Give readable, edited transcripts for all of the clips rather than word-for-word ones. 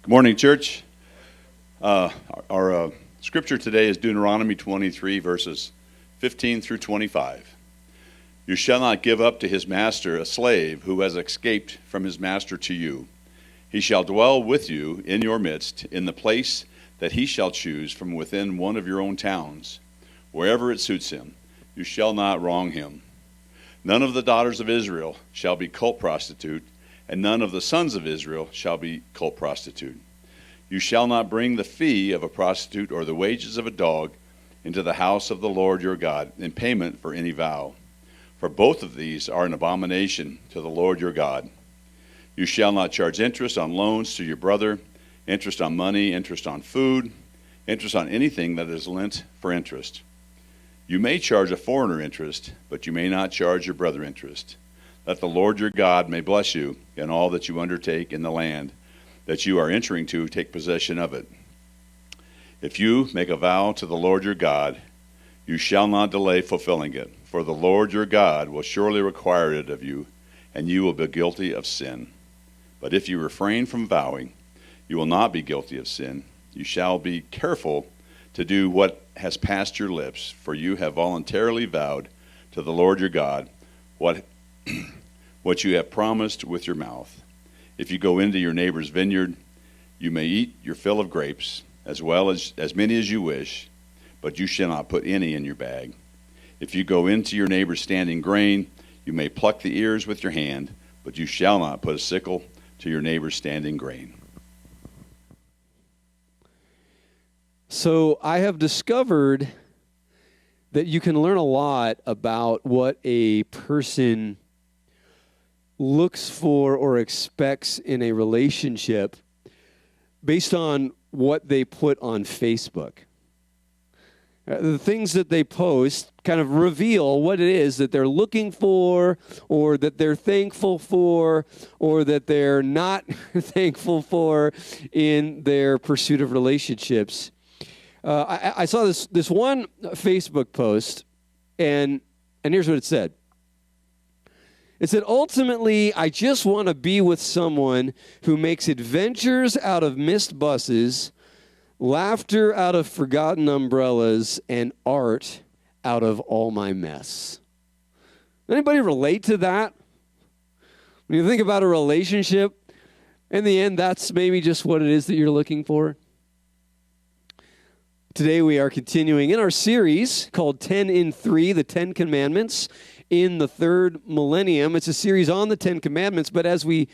Good morning, church. Our scripture today is Deuteronomy 23, verses 15 through 25. You shall not give up to his master a slave who has escaped from his master to you. He shall dwell with you in your midst, in the place that he shall choose from within one of your own towns, wherever it suits him. You shall not wrong him. None of the daughters of Israel shall be cult prostitute, and none of the sons of Israel shall be cult prostitute. You shall not bring the fee of a prostitute or the wages of a dog into the house of the Lord your God in payment for any vow. For both of these are an abomination to the Lord your God. You shall not charge interest on loans to your brother, interest on money, interest on food, interest on anything that is lent for interest. You may charge a foreigner interest, but you may not charge your brother interest. That the Lord your God may bless you in all that you undertake in the land that you are entering to take possession of it. If you make a vow to the Lord your God, you shall not delay fulfilling it, for the Lord your God will surely require it of you, and you will be guilty of sin. But if you refrain from vowing, you will not be guilty of sin. You shall be careful to do what has passed your lips, for you have voluntarily vowed to the Lord your God what you have promised with your mouth. If you go into your neighbor's vineyard, you may eat your fill of grapes, as well as many as you wish, but you shall not put any in your bag. If you go into your neighbor's standing grain, you may pluck the ears with your hand, but you shall not put a sickle to your neighbor's standing grain. So I have discovered that you can learn a lot about what a person looks for or expects in a relationship based on what they put on Facebook. The things that they post kind of reveal what it is that they're looking for, or that they're thankful for, or that they're not thankful for in their pursuit of relationships. I saw this one Facebook post, and here's what it said. It said, ultimately, I just want to be with someone who makes adventures out of missed buses, laughter out of forgotten umbrellas, and art out of all my mess. Anybody relate to that? When you think about a relationship, in the end, that's maybe just what it is that you're looking for. Today we are continuing in our series called 10 in 3, the 10 Commandments in the third millennium. It's a series on the 10 Commandments, but as we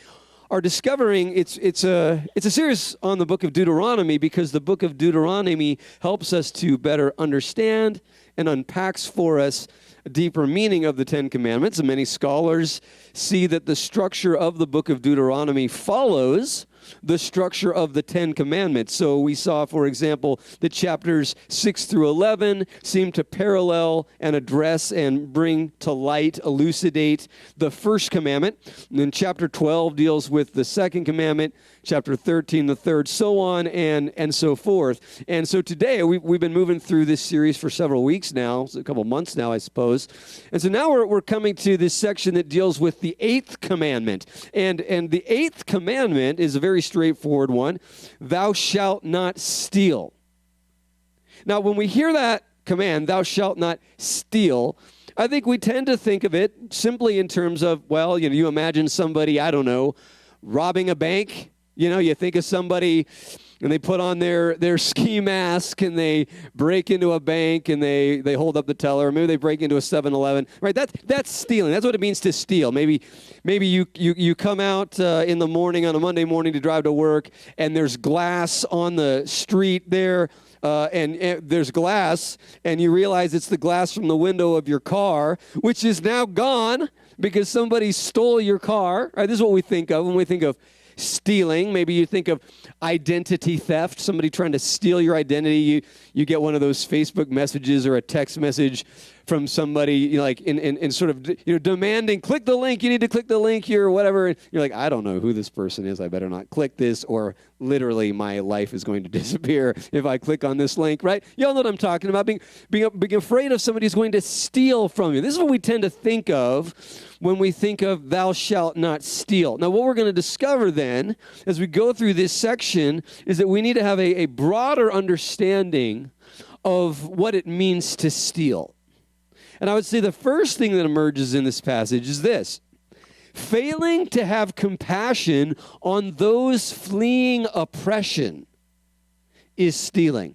are discovering, it's a series on the book of Deuteronomy, because the book of Deuteronomy helps us to better understand and unpacks for us a deeper meaning of the 10 Commandments. And many scholars see that the structure of the book of Deuteronomy follows the structure of the 10 Commandments. So we saw, for example, that chapters 6 through 11 seem to parallel and address and bring to light, elucidate the first commandment. And then chapter 12 deals with the second commandment, chapter 13, the third, so on and so forth. And so today, we've been moving through this series for several weeks now, a couple months now, I suppose. And so now we're coming to this section that deals with the eighth commandment. And the eighth commandment is a very straightforward one. Thou shalt not steal. Now, when we hear that command, thou shalt not steal, I think we tend to think of it simply in terms of, well, you imagine somebody, I don't know, robbing a bank. You think of somebody and they put on their ski mask and they break into a bank and they hold up the teller. Or maybe they break into a 7-Eleven. Right? That's stealing. That's what it means to steal. Maybe you come out in the morning on a Monday morning to drive to work, and there's glass on the street there. And there's glass, and you realize it's the glass from the window of your car, which is now gone because somebody stole your car. Right? This is what we think of when we think of stealing. Maybe you think of identity theft, somebody trying to steal your identity. You get one of those Facebook messages or a text message from somebody, like in sort of demanding, click the link, you need to click the link here or whatever. And you're like, I don't know who this person is. I better not click this, or literally my life is going to disappear if I click on this link, right? Y'all know what I'm talking about, being afraid of somebody who's going to steal from you. This is what we tend to think of when we think of thou shalt not steal. Now, what we're going to discover then, as we go through this section, is that we need to have a broader understanding of what it means to steal. And I would say the first thing that emerges in this passage is this: failing to have compassion on those fleeing oppression is stealing.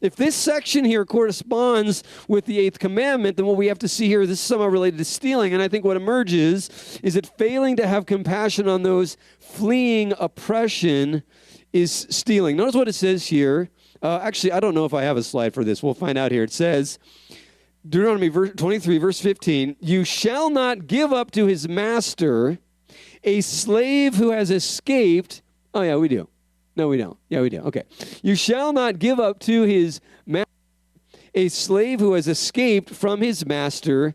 If this section here corresponds with the 8th commandment, then what we have to see here, this is somehow related to stealing. And I think what emerges is that failing to have compassion on those fleeing oppression is stealing. Notice what it says here. Actually, I don't know if I have a slide for this. We'll find out here. It says, Deuteronomy 23, verse 15, you shall not give up to his master a slave who has escaped. Oh, yeah, we do. No, we don't. Yeah, we do. Okay. You shall not give up to his master a slave who has escaped from his master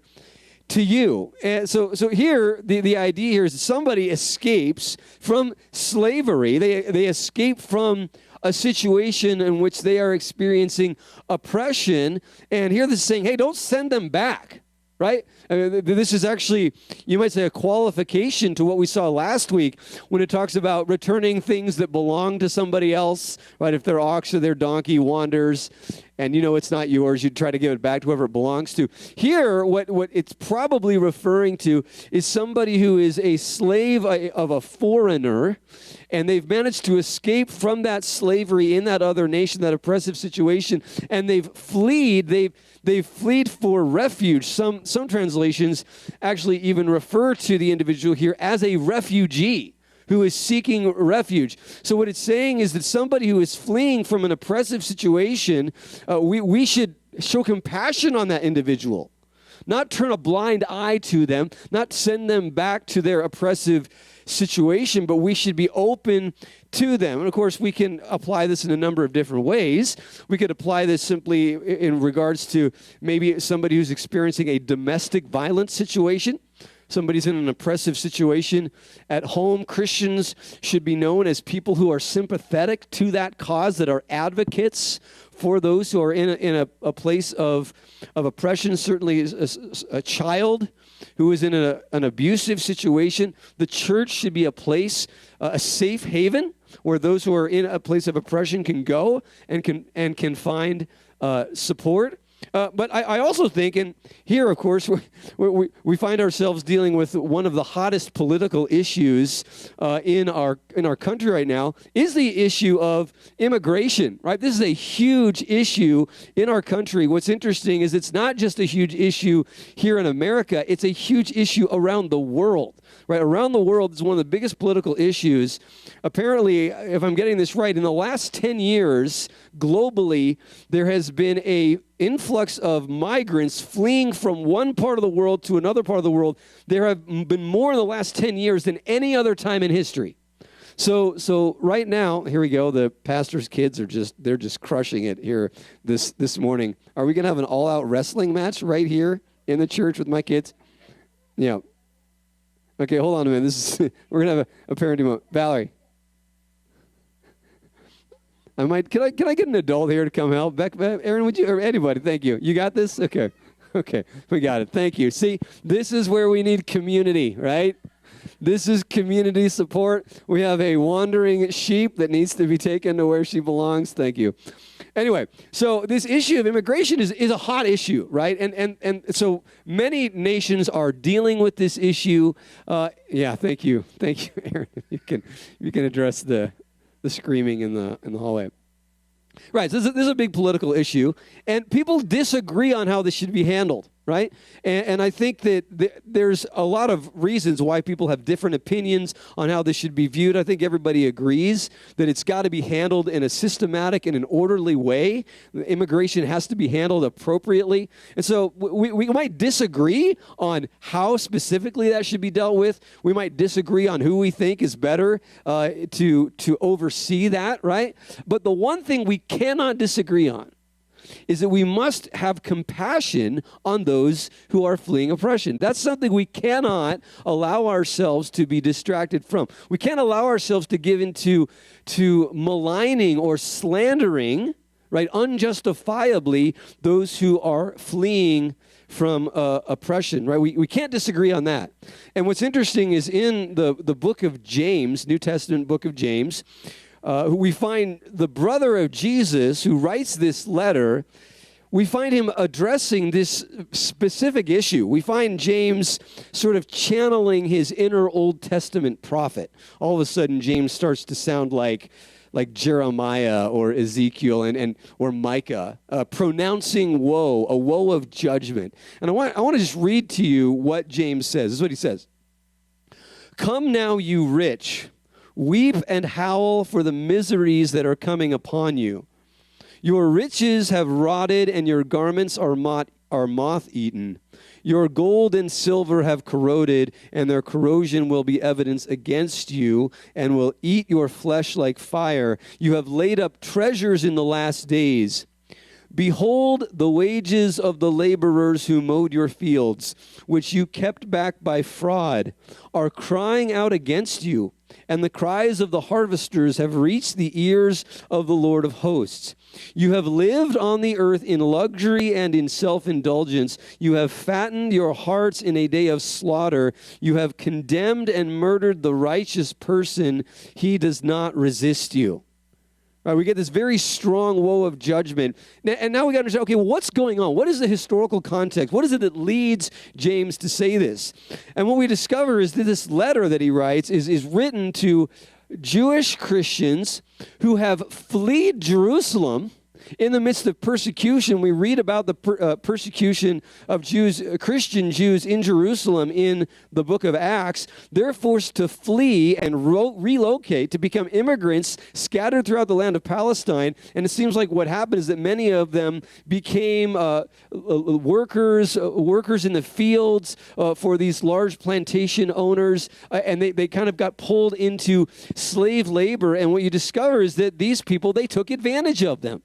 to you. And so here, the idea here is that somebody escapes from slavery. They escape from a situation in which they are experiencing oppression. And here this is saying, hey, don't send them back, right? I mean, this is actually, you might say, a qualification to what we saw last week when it talks about returning things that belong to somebody else, right? If their ox or their donkey wanders and you know it's not yours, you try to give it back to whoever it belongs to. Here, what it's probably referring to is somebody who is a slave of a foreigner, and they've managed to escape from that slavery in that other nation, that oppressive situation, and they've fled. They've fled for refuge. Some translations actually even refer to the individual here as a refugee who is seeking refuge. So what it's saying is that somebody who is fleeing from an oppressive situation, we should show compassion on that individual, not turn a blind eye to them, not send them back to their oppressive situation, but we should be open to them. And of course, we can apply this in a number of different ways. We could apply this simply in regards to maybe somebody who's experiencing a domestic violence situation. Somebody's in an oppressive situation at home. Christians should be known as people who are sympathetic to that cause, that are advocates for those who are in a place of oppression. Certainly a child who is in an abusive situation. The church should be a place, a safe haven, where those who are in a place of oppression can go and can find support. But I also think, and here, of course, we find ourselves dealing with one of the hottest political issues in our country right now, is the issue of immigration, right? This is a huge issue in our country. What's interesting is it's not just a huge issue here in America, it's a huge issue around the world. Right, around the world, it's one of the biggest political issues. Apparently, if I'm getting this right, in the last 10 years, globally, there has been an influx of migrants fleeing from one part of the world to another part of the world. There have been more in the last 10 years than any other time in history. So right now, here we go. The pastor's kids they're just crushing it here this morning. Are we going to have an all-out wrestling match right here in the church with my kids? Yeah. Okay, hold on a minute. We're gonna have a parenting moment. Valerie, Can I get an adult here to come help? Beck, Aaron, would you, or anybody? Thank you. You got this? Okay, we got it. Thank you. See, this is where we need community, right? This is community support. We have a wandering sheep that needs to be taken to where she belongs. Thank you. Anyway, so this issue of immigration is a hot issue, right? And so many nations are dealing with this issue. Yeah, thank you, Aaron. You can address the screaming in the hallway. Right, so this is a big political issue, and people disagree on how this should be handled, right? And I think that there's a lot of reasons why people have different opinions on how this should be viewed. I think everybody agrees that it's got to be handled in a systematic and an orderly way. Immigration has to be handled appropriately. And so we might disagree on how specifically that should be dealt with. We might disagree on who we think is better to oversee that, right? But the one thing we cannot disagree on is that we must have compassion on those who are fleeing oppression. That's something we cannot allow ourselves to be distracted from. We can't allow ourselves to give into maligning or slandering, right, unjustifiably, those who are fleeing from oppression, right? We can't disagree on that. And what's interesting is in the book of James, New Testament book of James, we find the brother of Jesus who writes this letter. We find him addressing this specific issue. We find James sort of channeling his inner Old Testament prophet. All of a sudden, James starts to sound like Jeremiah or Ezekiel or Micah, pronouncing woe, a woe of judgment. And I want to just read to you what James says. This is what he says. Come now, you rich, weep and howl for the miseries that are coming upon you. Your riches have rotted, and your garments are moth-eaten. Your gold and silver have corroded, and their corrosion will be evidence against you, and will eat your flesh like fire. You have laid up treasures in the last days. Behold, the wages of the laborers who mowed your fields, which you kept back by fraud, are crying out against you, and the cries of the harvesters have reached the ears of the Lord of hosts. You have lived on the earth in luxury and in self-indulgence. You have fattened your hearts in a day of slaughter. You have condemned and murdered the righteous person. He does not resist you. Right, we get this very strong woe of judgment. And now we got to understand, okay, well, what's going on? What is the historical context? What is it that leads James to say this? And what we discover is that this letter that he writes is written to Jewish Christians who have fled Jerusalem in the midst of persecution. We read about the persecution of Christian Jews in Jerusalem in the book of Acts. They're forced to flee and relocate to become immigrants scattered throughout the land of Palestine. And it seems like what happened is that many of them became workers in the fields for these large plantation owners, and they kind of got pulled into slave labor. And what you discover is that these people, they took advantage of them.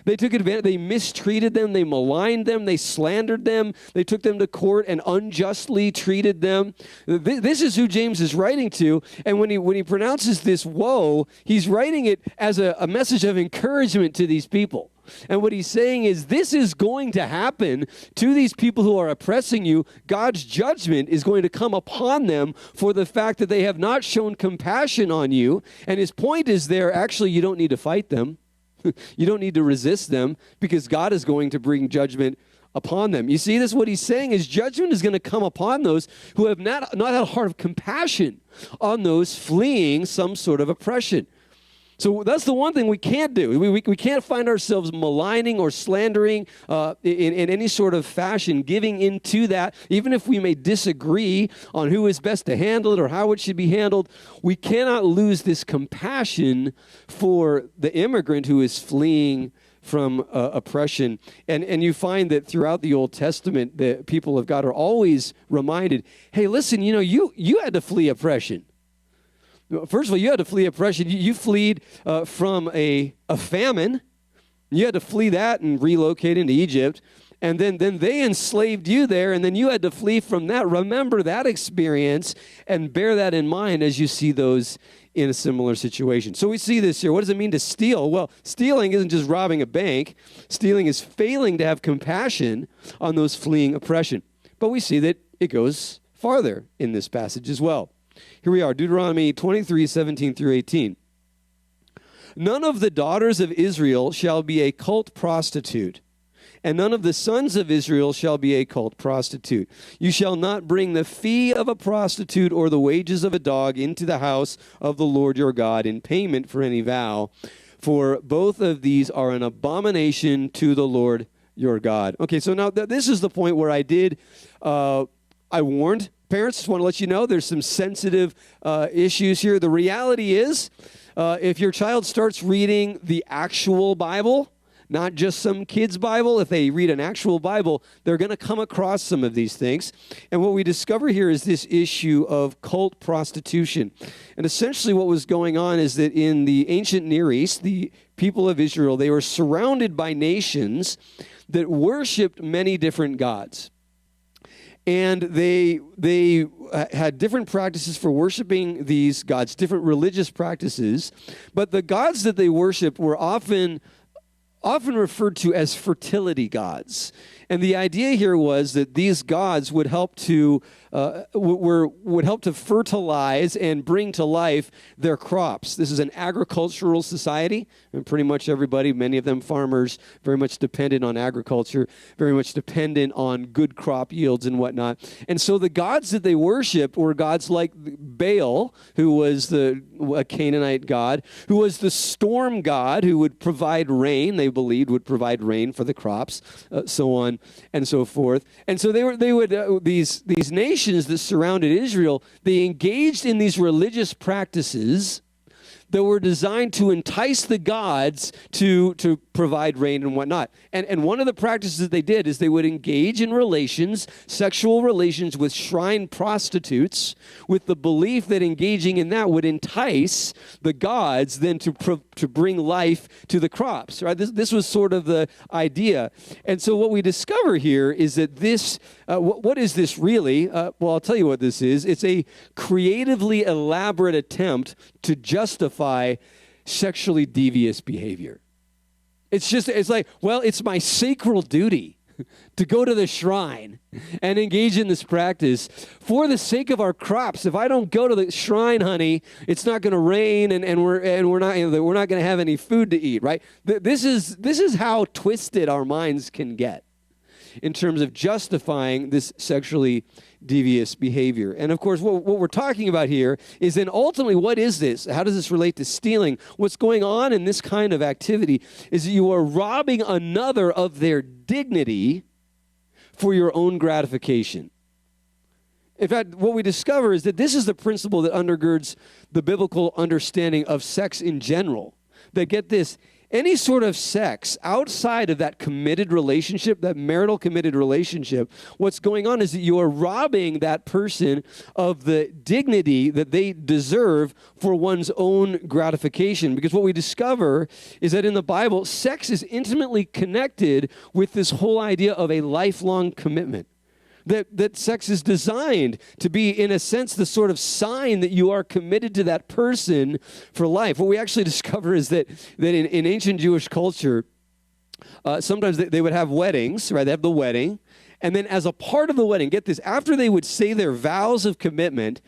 They took advantage, they mistreated them, they maligned them, they slandered them, they took them to court and unjustly treated them. This is who James is writing to, and when he pronounces this woe, he's writing it as a message of encouragement to these people. And what he's saying is this is going to happen to these people who are oppressing you. God's judgment is going to come upon them for the fact that they have not shown compassion on you. And his point is there, actually, you don't need to fight them. You don't need to resist them because God is going to bring judgment upon them. You see, this what he's saying is judgment is going to come upon those who have not had a heart of compassion on those fleeing some sort of oppression. So that's the one thing we can't do. We can't find ourselves maligning or slandering in any sort of fashion, giving into that, even if we may disagree on who is best to handle it or how it should be handled. We cannot lose this compassion for the immigrant who is fleeing from oppression. And you find that throughout the Old Testament, the people of God are always reminded, hey, listen, you had to flee oppression. First of all, you had to flee oppression. You fled from a famine. You had to flee that and relocate into Egypt. And then they enslaved you there, and then you had to flee from that. Remember that experience and bear that in mind as you see those in a similar situation. So we see this here. What does it mean to steal? Well, stealing isn't just robbing a bank. Stealing is failing to have compassion on those fleeing oppression. But we see that it goes farther in this passage as well. Here we are, Deuteronomy 23, 17 through 18. None of the daughters of Israel shall be a cult prostitute, and none of the sons of Israel shall be a cult prostitute. You shall not bring the fee of a prostitute or the wages of a dog into the house of the Lord your God in payment for any vow, for both of these are an abomination to the Lord your God. Okay, so now this is the point where I warned parents. Just want to let you know there's some sensitive issues here. The reality is, if your child starts reading the actual Bible, not just some kid's Bible, if they read an actual Bible, they're going to come across some of these things. And what we discover here is this issue of cult prostitution. And essentially what was going on is that in the ancient Near East, the people of Israel, they were surrounded by nations that worshipped many different gods. And they had different practices for worshiping these gods, different religious practices. But the gods that they worshiped were often often referred to as fertility gods. And the idea here was that these gods would help to would help to fertilize and bring to life their crops. This is an agricultural society, and pretty much everybody, many of them farmers, very much dependent on agriculture, very much dependent on good crop yields and whatnot. And so the gods that they worshiped were gods like Baal, who was a Canaanite god, who was the storm god who would provide rain, they believed would provide rain for the crops, so on and so forth. And so these nations that surrounded Israel, they engaged in these religious practices that were designed to entice the gods to provide rain and whatnot. And one of the practices that they did is they would engage in relations, sexual relations with shrine prostitutes, with the belief that engaging in that would entice the gods then to bring life to the crops. Right? This was sort of the idea. And so what we discover here is that this, what is this really? Well, I'll tell you what this is. It's a creatively elaborate attempt to justify sexually devious behavior. It's like, well, it's my sacral duty to go to the shrine and engage in this practice for the sake of our crops. If I don't go to the shrine, honey, it's not going to rain, and we're not going to have any food to eat. Right? This is how twisted our minds can get in terms of justifying this sexually devious behavior. And of course, what we're talking about here is then ultimately, what is this? How does this relate to stealing? What's going on in this kind of activity is that you are robbing another of their dignity for your own gratification. In fact, what we discover is that this is the principle that undergirds the biblical understanding of sex in general. That, get this, any sort of sex outside of that committed relationship, that marital committed relationship, what's going on is that you are robbing that person of the dignity that they deserve for one's own gratification. Because what we discover is that in the Bible, sex is intimately connected with this whole idea of a lifelong commitment. That sex is designed to be, in a sense, the sort of sign that you are committed to that person for life. What we actually discover is that in ancient Jewish culture, sometimes they would have weddings, right? They have the wedding. And then as a part of the wedding, get this, after they would say their vows of commitment,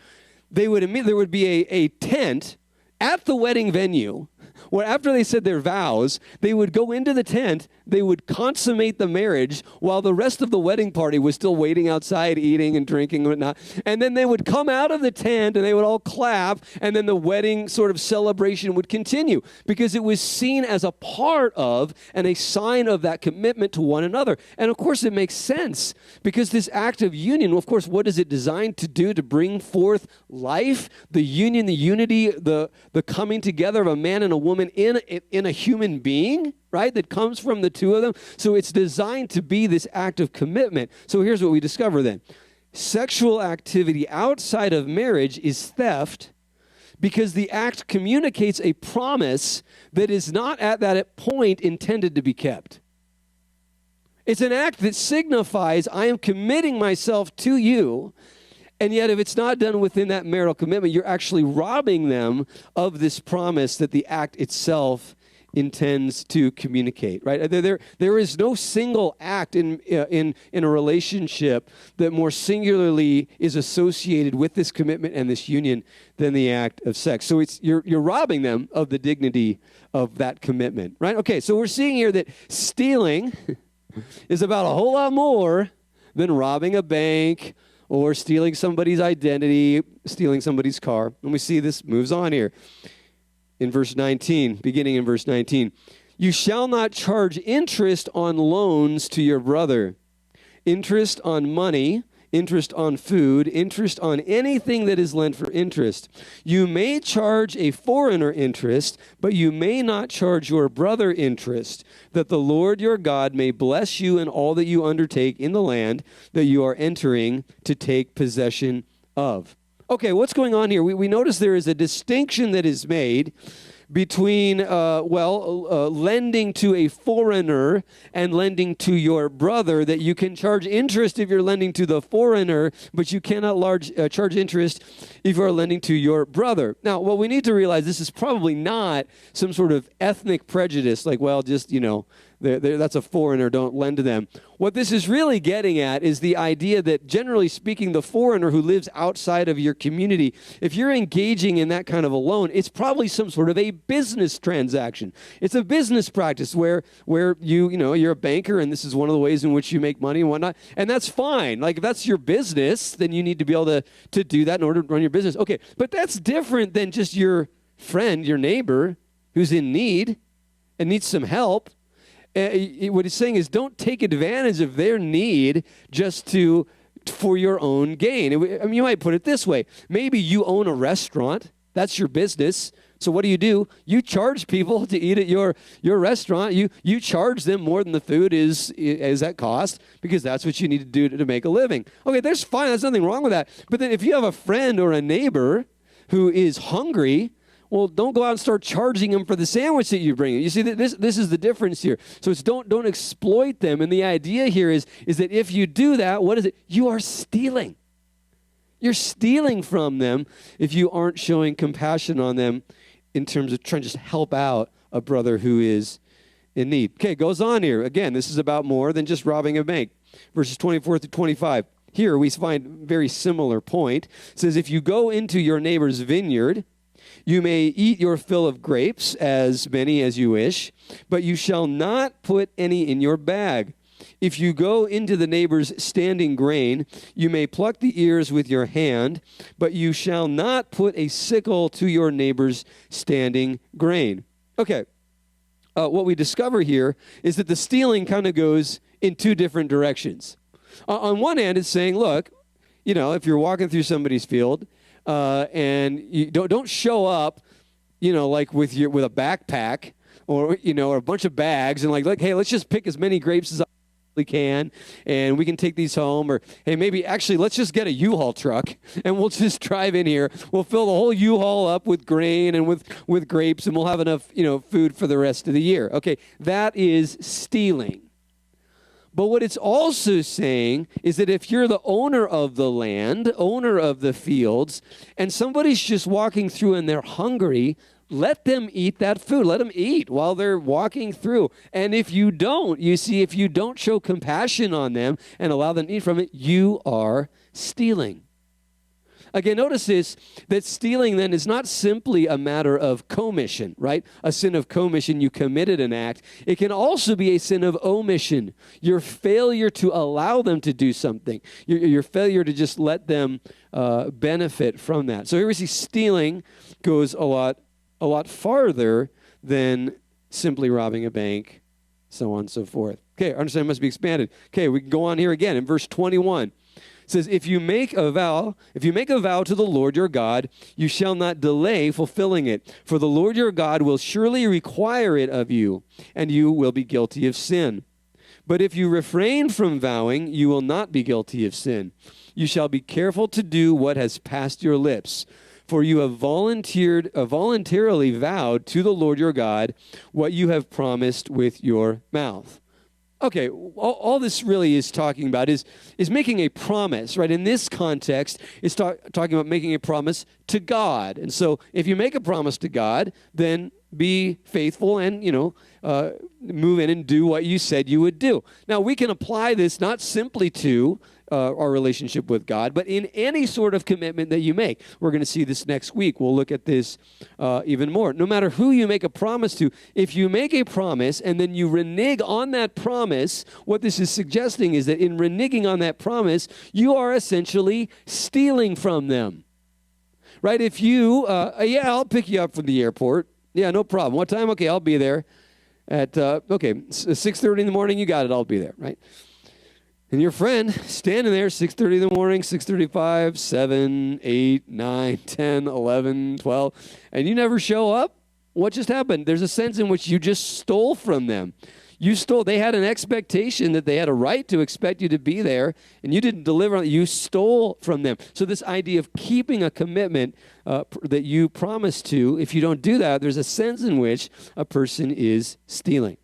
there would be a tent at the wedding venue where, after they said their vows, they would go into the tent, they would consummate the marriage while the rest of the wedding party was still waiting outside, eating and drinking and whatnot. And then they would come out of the tent and they would all clap, and then the wedding sort of celebration would continue because it was seen as a part of and a sign of that commitment to one another. And of course, it makes sense because this act of union, of course, what is it designed to do? To bring forth life, the union, the unity, the coming together of a man and a woman in a human being, right, that comes from the two of them. So it's designed to be this act of commitment. So here's what we discover then. Sexual activity outside of marriage is theft because the act communicates a promise that is not at that point intended to be kept. It's an act that signifies I am committing myself to you. And yet, if it's not done within that marital commitment, you're actually robbing them of this promise that the act itself intends to communicate, right? There is no single act in a relationship that more singularly is associated with this commitment and this union than the act of sex. So you're robbing them of the dignity of that commitment, right? Okay, so we're seeing here that stealing is about a whole lot more than robbing a bank or stealing somebody's identity, stealing somebody's car. And we see this moves on here in verse 19, beginning in verse 19. You shall not charge interest on loans to your brother, interest on money, interest on food, interest on anything that is lent for interest. You may charge a foreigner interest, but you may not charge your brother interest, that the Lord your God may bless you in all that you undertake in the land that you are entering to take possession of. Okay, what's going on here? We notice there is a distinction that is made between, lending to a foreigner and lending to your brother, that you can charge interest if you're lending to the foreigner, but you cannot charge interest if you are lending to your brother. Now, what we need to realize, this is probably not some sort of ethnic prejudice, like, well, just, that's a foreigner, don't lend to them. What this is really getting at is the idea that, generally speaking, the foreigner who lives outside of your community, if you're engaging in that kind of a loan, it's probably some sort of a business transaction. It's a business practice where you're a banker, and this is one of the ways in which you make money and whatnot, and that's fine. Like, if that's your business, then you need to be able to do that in order to run your business. Okay, but that's different than just your friend, your neighbor, who's in need and needs some help. What he's saying is, don't take advantage of their need just for your own gain. You might put it this way. Maybe you own a restaurant. That's your business. So what do? You charge people to eat at your restaurant. You charge them more than the food is at cost, because that's what you need to do to make a living. Okay, there's fine. There's nothing wrong with that. But then if you have a friend or a neighbor who is hungry, well, don't go out and start charging them for the sandwich that you bring. You see, this is the difference here. So it's don't exploit them. And the idea here is that if you do that, what is it? You are stealing. You're stealing from them if you aren't showing compassion on them in terms of trying to just help out a brother who is in need. Okay, goes on here. Again, this is about more than just robbing a bank. Verses 24 through 25. Here we find a very similar point. It says, if you go into your neighbor's vineyard, you may eat your fill of grapes, as many as you wish, but you shall not put any in your bag. If you go into the neighbor's standing grain, you may pluck the ears with your hand, but you shall not put a sickle to your neighbor's standing grain. Okay, what we discover here is that the stealing kind of goes in two different directions. On one hand, it's saying, look, if you're walking through somebody's field, and you don't show up, like with a backpack or a bunch of bags and like, hey, let's just pick as many grapes as we can, and we can take these home. Or, hey, maybe actually let's just get a U-Haul truck and we'll just drive in here. We'll fill the whole U-Haul up with grain and with grapes, and we'll have enough, food for the rest of the year. Okay, that is stealing. But what it's also saying is that if you're the owner of the land, owner of the fields, and somebody's just walking through and they're hungry, let them eat that food. Let them eat while they're walking through. And if you don't show compassion on them and allow them to eat from it, you are stealing. Again, notice this, that stealing then is not simply a matter of commission, right? A sin of commission, you committed an act. It can also be a sin of omission, your failure to allow them to do something, your failure to just let them benefit from that. So here we see stealing goes a lot farther than simply robbing a bank, so on and so forth. Okay, our understanding must be expanded. Okay, we can go on here again in verse 21. It says, if you make a vow to the Lord your God, you shall not delay fulfilling it, for the Lord your God will surely require it of you, and you will be guilty of sin. But if you refrain from vowing, you will not be guilty of sin. You shall be careful to do what has passed your lips, for you have voluntarily vowed to the Lord your God what you have promised with your mouth. Okay, all this really is talking about is making a promise, right? In this context, it's talking about making a promise to God. And so if you make a promise to God, then be faithful and, move in and do what you said you would do. Now, we can apply this not simply to our relationship with God, but in any sort of commitment that you make. We're going to see this next week. We'll look at this even more. No matter who you make a promise to, if you make a promise and then you renege on that promise, what this is suggesting is that in reneging on that promise, you are essentially stealing from them. Right? If you, I'll pick you up from the airport. Yeah, no problem. What time? Okay, I'll be there at, 6:30 in the morning. You got it. I'll be there, right? And your friend standing there, 6:30 in the morning, 6:35, 7, 8, 9, 10, 11, 12, and you never show up? What just happened? There's a sense in which you just stole from them. You stole. They had an expectation that they had a right to expect you to be there, and you didn't deliver on it. You stole from them. So this idea of keeping a commitment that you promised to, if you don't do that, there's a sense in which a person is stealing.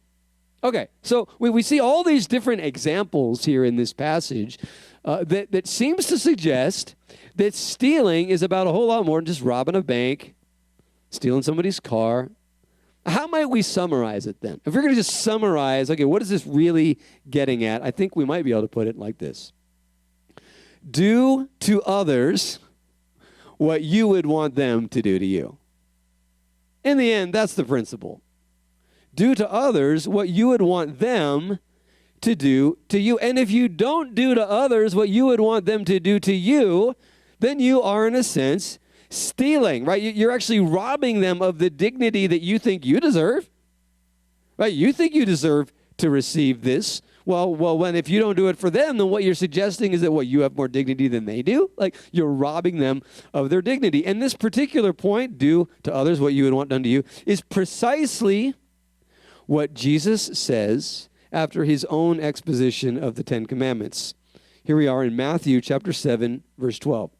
Okay, so we see all these different examples here in this passage that seems to suggest that stealing is about a whole lot more than just robbing a bank, stealing somebody's car. How might we summarize it then? If we're going to just summarize, okay, what is this really getting at? I think we might be able to put it like this. Do to others what you would want them to do to you. In the end, that's the principle. Do to others what you would want them to do to you. And if you don't do to others what you would want them to do to you, then you are, in a sense, stealing, right? You're actually robbing them of the dignity that you think you deserve, right? You think you deserve to receive this. Well, when if you don't do it for them, then what you're suggesting is that you have more dignity than they do. Like, you're robbing them of their dignity. And this particular point, do to others what you would want done to you, is precisely what Jesus says after his own exposition of the Ten Commandments. Here we are in Matthew chapter 7, verse 12.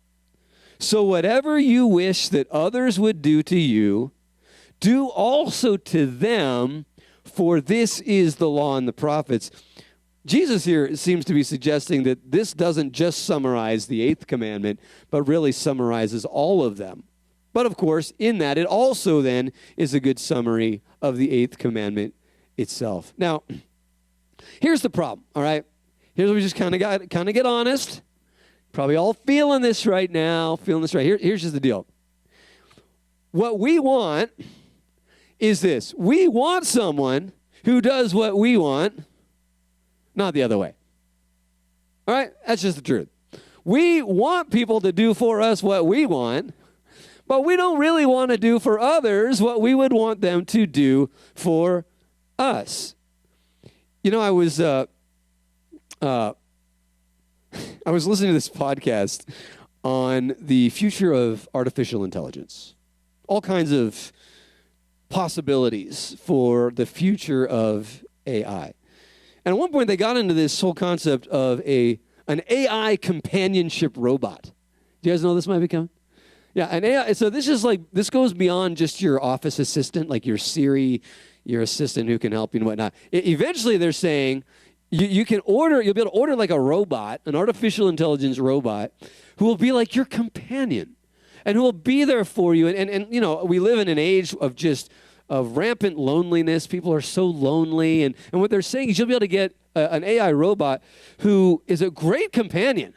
So whatever you wish that others would do to you, do also to them, for this is the law and the prophets. Jesus here seems to be suggesting that this doesn't just summarize the eighth commandment, but really summarizes all of them. But of course, in that, it also then is a good summary of the eighth commandment itself. Now, here's the problem, all right? Here's where we just kind of get honest. Probably all feeling this right now, Here's just the deal. What we want is this. We want someone who does what we want, not the other way. All right? That's just the truth. We want people to do for us what we want, but we don't really want to do for others what we would want them to do for us. You know, I was listening to this podcast on the future of artificial intelligence. All kinds of possibilities for the future of AI. And at one point, they got into this whole concept of an AI companionship robot. Do you guys know this might be coming? Yeah, an AI. So this goes beyond just your office assistant, like your Siri, your assistant who can help you and whatnot. Eventually, they're saying you'll be able to order like a robot, an artificial intelligence robot, who will be like your companion and who will be there for you. And you know, we live in an age of rampant loneliness. People are so lonely. And what they're saying is you'll be able to get an AI robot who is a great companion.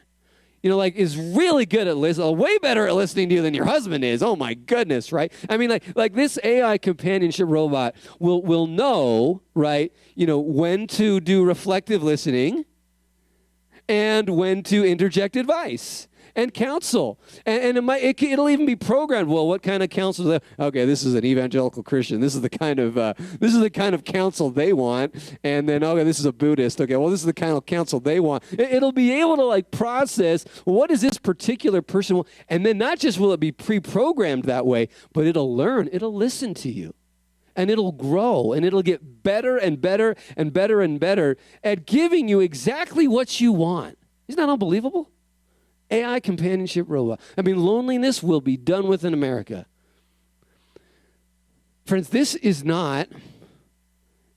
You know, like, is really good at listening, way better at listening to you than your husband is. Oh, my goodness, right? I mean, like this AI companionship robot will know, right, you know, when to do reflective listening and when to interject advice and counsel. And it'll even be programmed. Well, what kind of counsel? Okay, this is an evangelical Christian. This is the kind of counsel they want. And then, okay, this is a Buddhist. Okay, well, this is the kind of counsel they want. It'll be able to like process, well, what does this particular person want? And then not just will it be pre-programmed that way, but it'll learn. It'll listen to you. And it'll grow, and it'll get better and better and better and better at giving you exactly what you want. Isn't that unbelievable? AI companionship robot. I mean, loneliness will be done with in America. Friends, this is not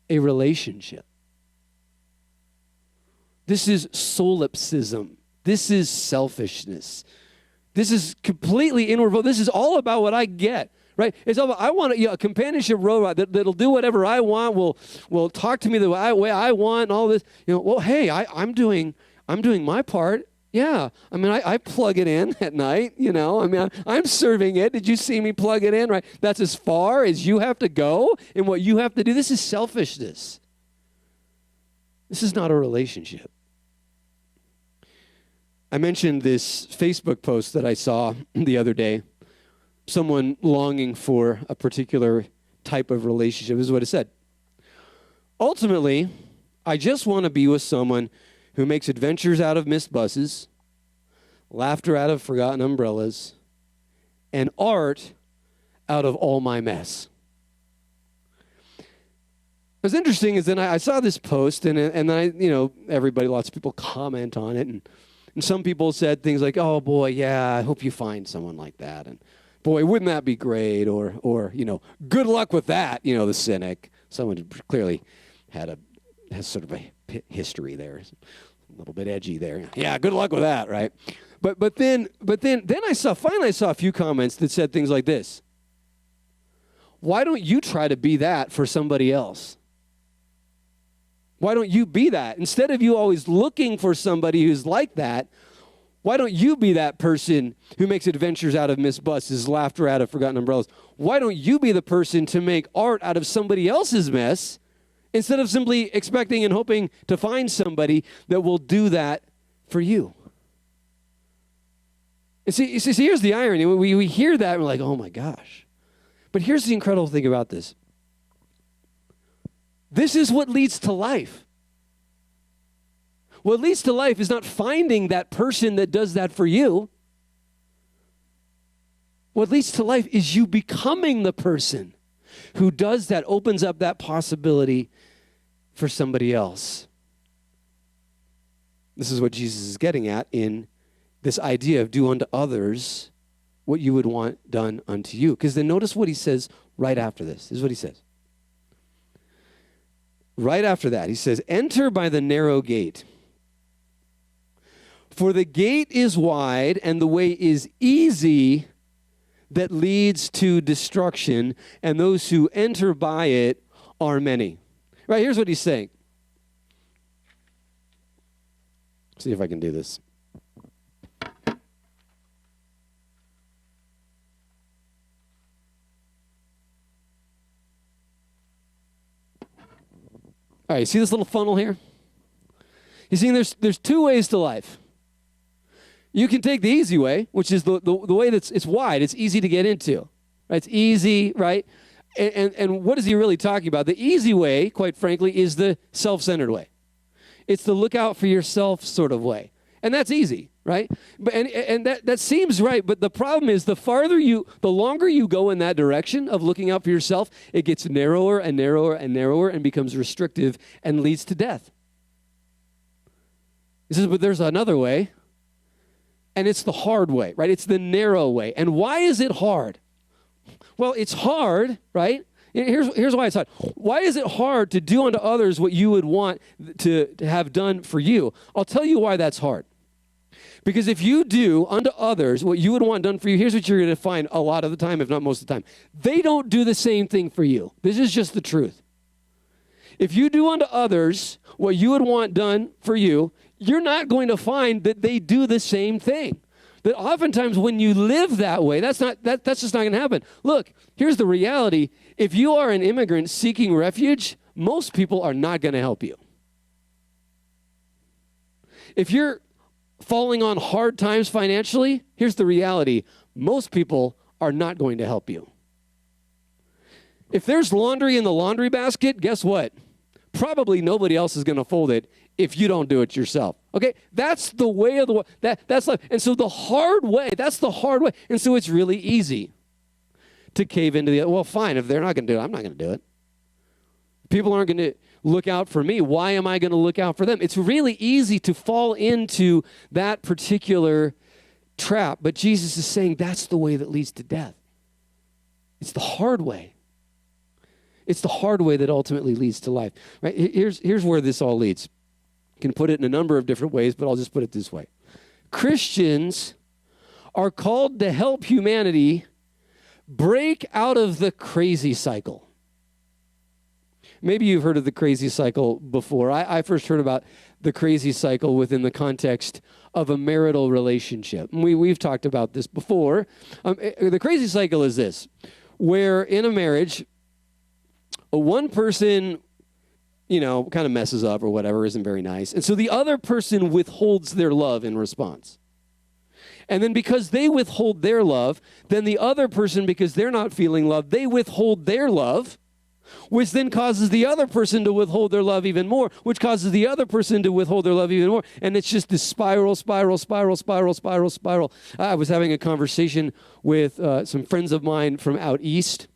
a relationship. This is solipsism. This is selfishness. This is completely inward. This is all about what I get. Right? It's all about, I want a companionship robot that'll do whatever I want, will talk to me the way I want, and all this. You know, well, hey, I'm doing my part. Yeah, I mean, I plug it in at night, you know. I mean, I'm serving it. Did you see me plug it in, right? That's as far as you have to go in what you have to do. This is selfishness. This is not a relationship. I mentioned this Facebook post that I saw the other day. Someone longing for a particular type of relationship. This is what it said. Ultimately, I just want to be with someone who makes adventures out of missed buses, laughter out of forgotten umbrellas, and art out of all my mess. What's interesting is then I saw this post, and then everybody, lots of people comment on it, and some people said things like, "Oh boy, yeah, I hope you find someone like that," and "Boy, wouldn't that be great?" Or "Good luck with that." The cynic. Someone clearly has sort of a history there, a little bit edgy there. Yeah, good luck with that, right? But then I saw a few comments that said things like this: "Why don't you try to be that for somebody else? Why don't you be that? Instead of you always looking for somebody who's like that, why don't you be that person who makes adventures out of missed buses, laughter out of forgotten umbrellas? Why don't you be the person to make art out of somebody else's mess instead of simply expecting and hoping to find somebody that will do that for you?" And see, here's the irony. We hear that and we're like, oh my gosh. But here's the incredible thing about this. This is what leads to life. What leads to life is not finding that person that does that for you. What leads to life is you becoming the person who does that, opens up that possibility for somebody else. This is what Jesus is getting at in this idea of do unto others what you would want done unto you. Because then notice what he says right after this. This is what he says. Right after that, he says, "Enter by the narrow gate. For the gate is wide and the way is easy that leads to destruction, and those who enter by it are many." Right, here's what he's saying. See if I can do this. All right, see this little funnel here? You see, there's two ways to life. You can take the easy way, which is the way it's wide. It's easy to get into. Right? It's easy, right? And what is he really talking about? The easy way, quite frankly, is the self-centered way. It's the look out for yourself sort of way. And that's easy, right? But and that seems right, but the problem is the longer you go in that direction of looking out for yourself, it gets narrower and narrower and narrower and becomes restrictive and leads to death. He says, but there's another way, and it's the hard way, right? It's the narrow way. And why is it hard? Well, it's hard, right? Here's why it's hard. Why is it hard to do unto others what you would want to have done for you? I'll tell you why that's hard. Because if you do unto others what you would want done for you, here's what you're going to find a lot of the time, if not most of the time. They don't do the same thing for you. This is just the truth. If you do unto others what you would want done for you, you're not going to find that they do the same thing. That oftentimes when you live that way, that's just not going to happen. Look, here's the reality. If you are an immigrant seeking refuge, most people are not going to help you. If you're falling on hard times financially, here's the reality. Most people are not going to help you. If there's laundry in the laundry basket, guess what? Probably nobody else is going to fold it if you don't do it yourself. Okay? That's the way of the world. That's life. And so the hard way, that's the hard way. And so it's really easy to cave into the, well, fine, if they're not going to do it, I'm not going to do it. People aren't going to look out for me. Why am I going to look out for them? It's really easy to fall into that particular trap. But Jesus is saying that's the way that leads to death. It's the hard way. It's the hard way that ultimately leads to life. Right? Here's where this all leads. You can put it in a number of different ways, but I'll just put it this way. Christians are called to help humanity break out of the crazy cycle. Maybe you've heard of the crazy cycle before. I first heard about the crazy cycle within the context of a marital relationship. We've talked about this before. The crazy cycle is this, where in a marriage, one person, kind of messes up or whatever, isn't very nice. And so the other person withholds their love in response. And then because they withhold their love, then the other person, because they're not feeling love, they withhold their love, which then causes the other person to withhold their love even more, which causes the other person to withhold their love even more. And it's just this spiral. I was having a conversation with some friends of mine from out east,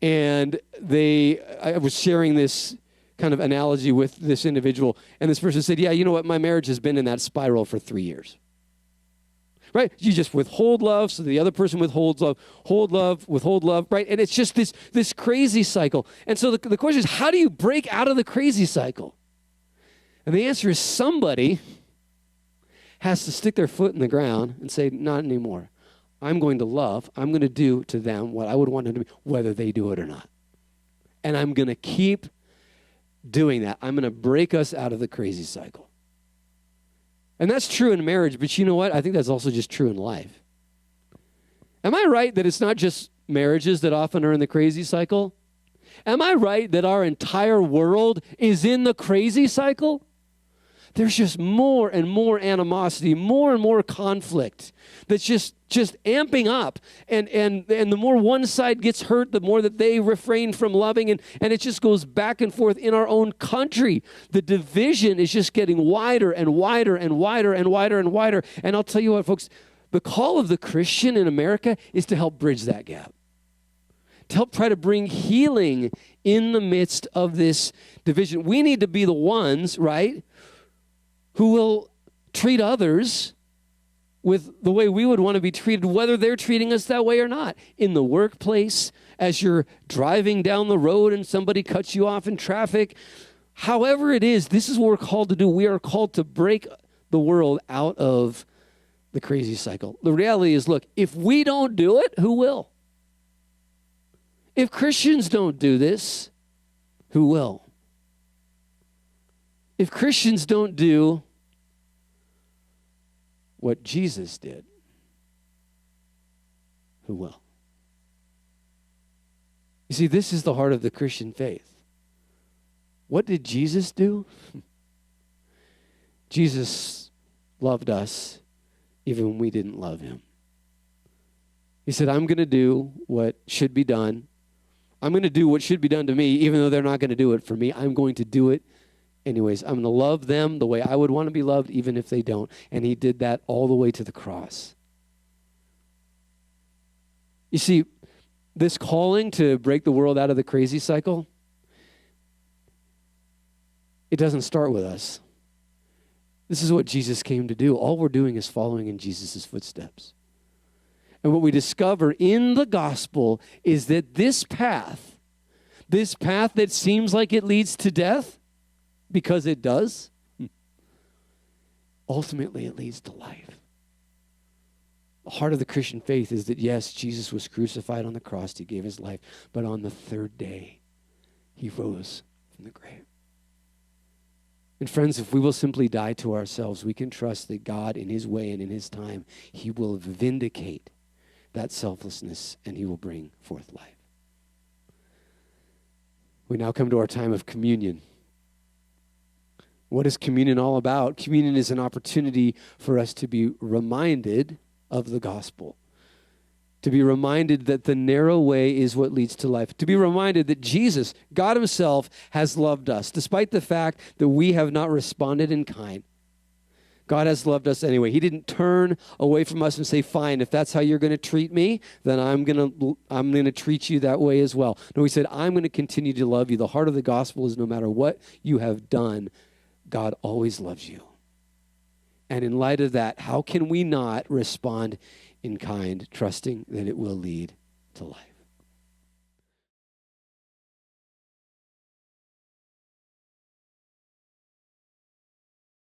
and I was sharing this kind of analogy with this individual. And this person said, yeah, you know what? My marriage has been in that spiral for 3 years. Right? You just withhold love, so the other person withholds love, hold love, withhold love, right? And it's just this crazy cycle. And so the question is, how do you break out of the crazy cycle? And the answer is somebody has to stick their foot in the ground and say, not anymore. I'm going to love. I'm going to do to them what I would want them to do, whether they do it or not. And I'm going to keep doing that. I'm going to break us out of the crazy cycle. And that's true in marriage, but you know what? I think that's also just true in life. Am I right that it's not just marriages that often are in the crazy cycle? Am I right that our entire world is in the crazy cycle? There's just more and more animosity, more and more conflict that's just amping up. And the more one side gets hurt, the more that they refrain from loving. And it just goes back and forth in our own country. The division is just getting wider and wider and wider and wider and wider. And I'll tell you what, folks, the call of the Christian in America is to help bridge that gap, to help try to bring healing in the midst of this division. We need to be the ones, right, who will treat others with the way we would want to be treated, whether they're treating us that way or not. In the workplace, as you're driving down the road and somebody cuts you off in traffic, however it is, this is what we're called to do. We are called to break the world out of the crazy cycle. The reality is, look, if we don't do it, who will? If Christians don't do this, who will? If Christians don't do what Jesus did, who will? You see, this is the heart of the Christian faith. What did Jesus do? Jesus loved us even when we didn't love him. He said, I'm going to do what should be done. I'm going to do what should be done to me, even though they're not going to do it for me. I'm going to do it anyways. I'm going to love them the way I would want to be loved, even if they don't. And he did that all the way to the cross. You see, this calling to break the world out of the crazy cycle, it doesn't start with us. This is what Jesus came to do. All we're doing is following in Jesus' footsteps. And what we discover in the gospel is that this path that seems like it leads to death, because it does, ultimately it leads to life. The heart of the Christian faith is that, yes, Jesus was crucified on the cross. He gave his life. But on the third day, he rose from the grave. And friends, if we will simply die to ourselves, we can trust that God, in his way and in his time, he will vindicate that selflessness and he will bring forth life. We now come to our time of communion. What is communion all about? Communion is an opportunity for us to be reminded of the gospel, to be reminded that the narrow way is what leads to life, to be reminded that Jesus, God himself, has loved us, despite the fact that we have not responded in kind. God has loved us anyway. He didn't turn away from us and say, fine, if that's how you're going to treat me, then I'm going to treat you that way as well. No, he said, I'm going to continue to love you. The heart of the gospel is no matter what you have done, God always loves you. And in light of that, how can we not respond in kind, trusting that it will lead to life?